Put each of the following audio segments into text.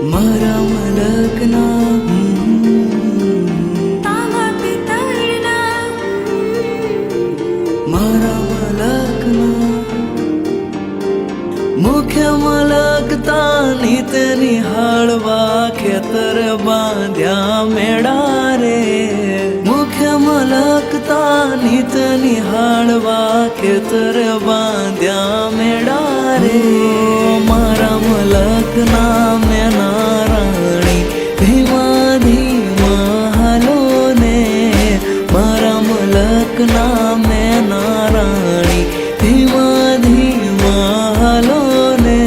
મારા મલકના મારા મલકના મુખ્ય મલકતા નીત નિહાળવા ખેતર બાંધ્યા મેળા રે મુખ્ય મલકતા નીત નિહાળવા ખેતર બાંધ્યા મેળા રે મારા મલકના મેના રાણી ધીમા ધીમા હાલો ને મારા મલકના મેના રાણી ધીમા ધીમા હાલો ને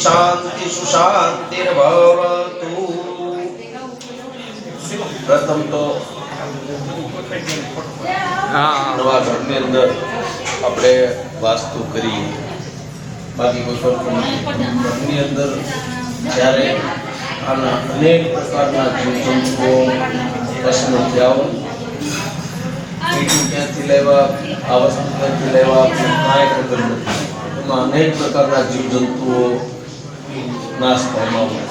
શાંતિ સુશાંતિર્ભવતુ. પ્રથમ તો નવા ઘરની અંદર આપણે વાસ્તુ કરી બાકી કોઈ કરતું નથી. ઘરની અંદર જ્યારે આના અનેક પ્રકારના જીવજંતુઓ પ્રશ્નો થયા હોય ક્યાંથી લેવા આ વસ્તુ ક્યાંથી લેવા કાંઈ ખબર નથી. એમાં અનેક પ્રકારના જીવજંતુઓ નાશ પામ્યા હોય.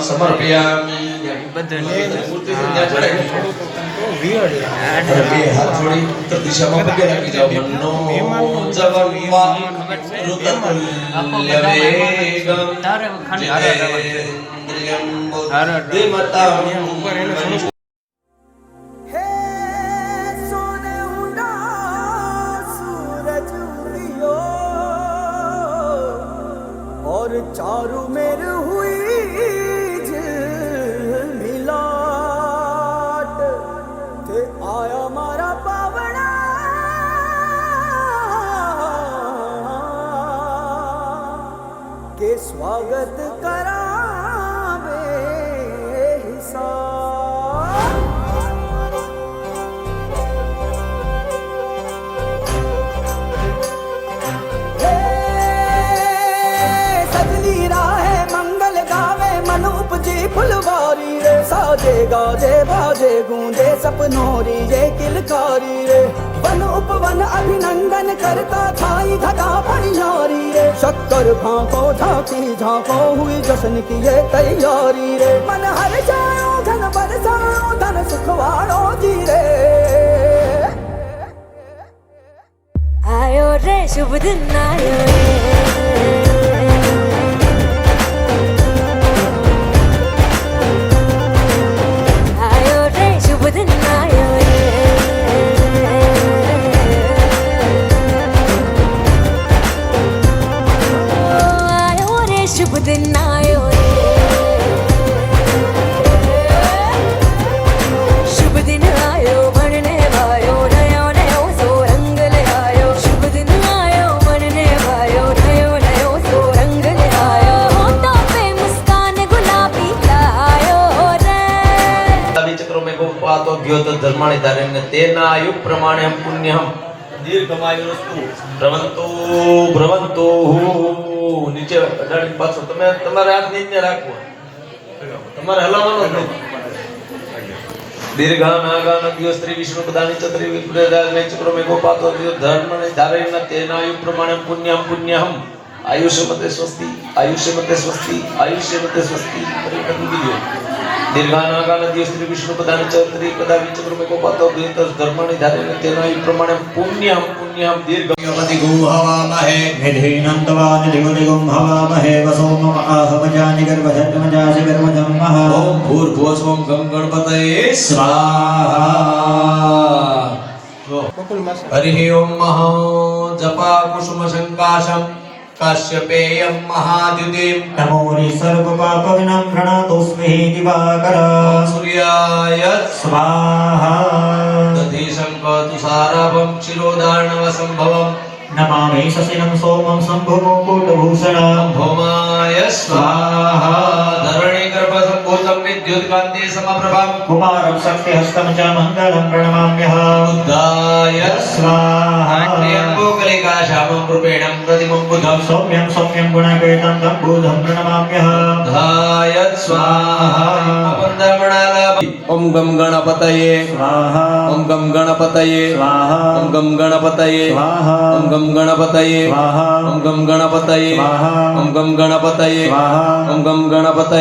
સમર્પયામિ હાથ જોડી ઉત્તર દિશામાં પગે રાખી જાઓ. મનો જવન્વા ઋતતુલ્યવેગમ જયેન્દ્રિયમ બુદ્ધિમતામ. और चारों मेर हुई मिलाट थे आया मारा पावना के स्वागत करावे हिसाब. उपजी फुलवारी रे साजे गाजे बाजे गूंजे सपनोरी ये किलकारी रे वन उपवन अभिनंदन करता छाई धगा पनियारी रे शक्कर भांको झांकी झांको हुई जश्न की ये तैयारी रे मन हर जाओ धन बरसाओ धन सुखवाड़ो जी रे. आयो रे शुभ दिन आयो रे તો ગયો તો ધર્માણી ધારીને તેના આયુ પ્રમાણે હમ પુણ્યહમ દીર્ઘમાયુરસ્તુ ભ્રવંતો ભ્રવંતો. નીચે અડાડી પાછો તમે તમારા હાથ નીચે રાખવો, તમારે હલાવવાનો જ નથી. દીર્ઘા નાગા નદીઓ સ્ત્રી વિષ્ણુ પદાની ચત્રી વિપ્રરાજ ને ચક્રો મે ગોપાતો ધર્માણી ધારીને તેના આયુ પ્રમાણે પુણ્યહમ પુણ્યહમ. आयुष्यमते स्वस्ति आयुष्यमते स्वस्ति आयुष्यमते स्वस्ति दीर्घानागानदी स्त्री विष्णुपदानि चौत्री पदा विचक्रमे कोपातो द्वैतस धर्माणि धारेण तेना इ प्रमाणे पुण्यम पुण्यम दीर्घमति गुहवामहे निधीनं तवा निधिगुं हवामहे वसोम आहवजानि गर्भधर्मजासि गर्भधं महा ओम भूर्भुवः स्वं गं गणपतये स्वाहा हरिः ओम महा जपा कुसुम संकाशम काश्यपेयं महाद्युतिं नमो सर्वपापविनं प्रणतोऽस्मि दिवाकर सूर्याय स्वाहा दधि शङ्खतुषाराभं क्षीरोदार्णवसम्भवं नमामि शशिनं सोमं शम्भुमुकुटभूषणं भौमाय स्वाहा धरणीगर्भसम्भूतं विद्युत्कान्ति समप्रभं कुमारं शक्तिहस्तं च मङ्गलं प्रणमाम्यहं बुद्धाय स्वाहा त्र्यम्बकलिकाश्यामं रूपेणं प्रतिमं बुधं सौम्यं सौम्यं गुणकेतं तं बुधं प्रणमाम्यहं बुद्धाय स्वाहा ओम गम गणपतये स्वाहा ओम गम गणपतये स्वाहा ओम गम गणपतये स्वाहा ओम गम गणपतये स्वाहा ओम गम गणपतये स्वाहा ओम गम गणपतये स्वाहा ओम गम गणपतये